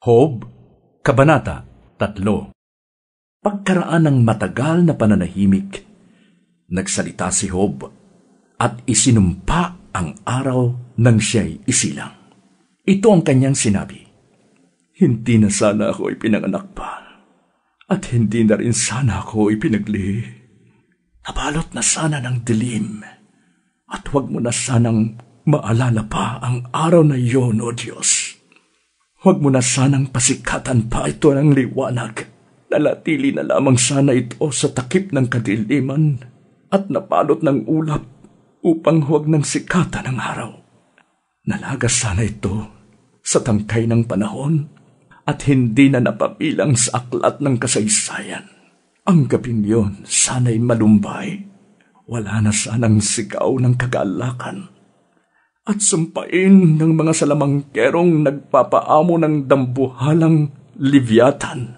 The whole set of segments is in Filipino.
Hob, Kabanata 3. Pagkaraan ng matagal na pananahimik, nagsalita si Hob at isinumpa ang araw nang siya'y isilang. Ito ang kanyang sinabi: "Hindi na sana ako ipinanganak pa, at hindi na rin sana ako ipinagli. Nabalot na sana ng dilim, at huwag mo na sanang maalala pa ang araw na iyon, O Diyos. Huwag mo na sanang pasikatan pa ito ng liwanag. Nalatili na lamang sana ito sa takip ng kadiliman at napalot ng ulap upang huwag nang sikatan ng araw. Nalagas sana ito sa tangkay ng panahon at hindi na napabilang sa aklat ng kasaysayan. Ang gabing yun sana'y malumbay. Wala na sanang sigaw ng kagalakan at sumpain ng mga salamangkerong nagpapaamo ng dambuhalang Livyatan.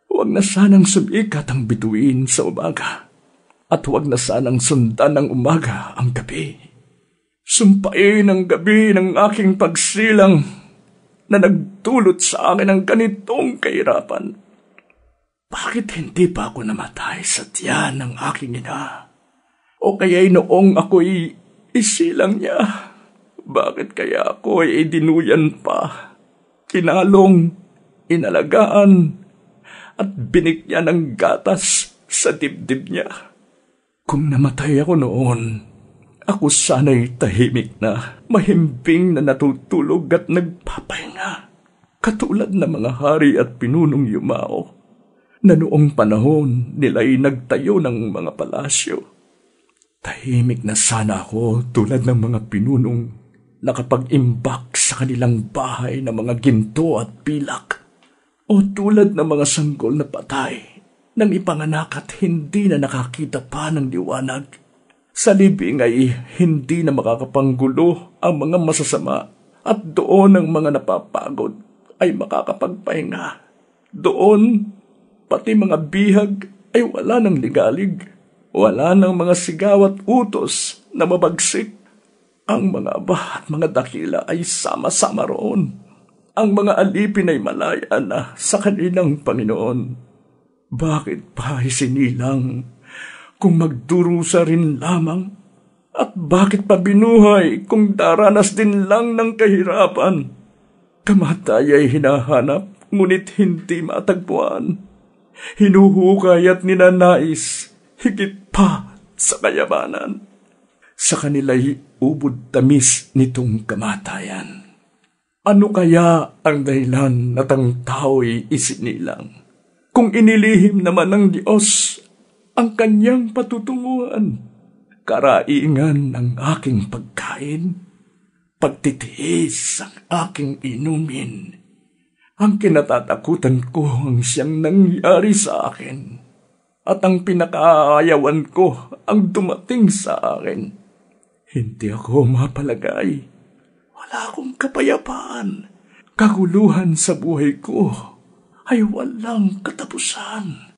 Huwag na sanang sumikat ang bituin sa umaga, at huwag na sanang sundan ng umaga ang gabi. Sumpain ang gabi ng aking pagsilang na nagdulot sa akin ng ganitong kahirapan. Bakit hindi pa ako namatay sa tiyan ng aking ina? O kaya'y noong ako'y isilang niya, bakit kaya ako ay dinuyan pa, kinalong, inalagaan, at binigyan ng gatas sa dibdib niya? Kung namatay ako noon, ako sana'y tahimik na, mahimbing na natutulog at nagpapahinga, katulad ng mga hari at pinunong yumao, na noong panahon nila'y nagtayo ng mga palasyo. Tahimik na sana ako tulad ng mga pinunong nakapag-imbak sa kanilang bahay ng mga ginto at pilak, o tulad ng mga sanggol na patay nang ipanganak at hindi na nakakita pa ng liwanag. Sa libing ay hindi na makakapanggulo ang mga masasama, at doon ang mga napapagod ay makakapagpahinga. Doon, pati mga bihag ay wala ng ligalig. Wala ng mga sigaw at utos na mabagsik. Ang mga aba at mga dakila ay sama-sama roon. Ang mga alipin ay malaya na sa kanilang Panginoon. Bakit pa isinilang kung magdurusa rin lamang? At bakit pa binuhay kung daranas din lang ng kahirapan? Kamatay ay hinahanap, ngunit hindi matagpuan. Hinuhukay at ninanais, higit pa sa kayamanan. Sa kanila'y ubod tamis nitong kamatayan. Ano kaya ang dahilan at ang tao'y isinilang? Kung inilihim naman ng Diyos ang kanyang patutunguhan, karaingan ng aking pagkain, pagtitiis ang aking inumin, ang kinatatakutan ko ang siyang nangyari sa akin, at ang pinakaayawan ko ang dumating sa akin. Hindi ako mapalagay. Wala akong kapayapaan. Kaguluhan sa buhay ko ay walang katapusan.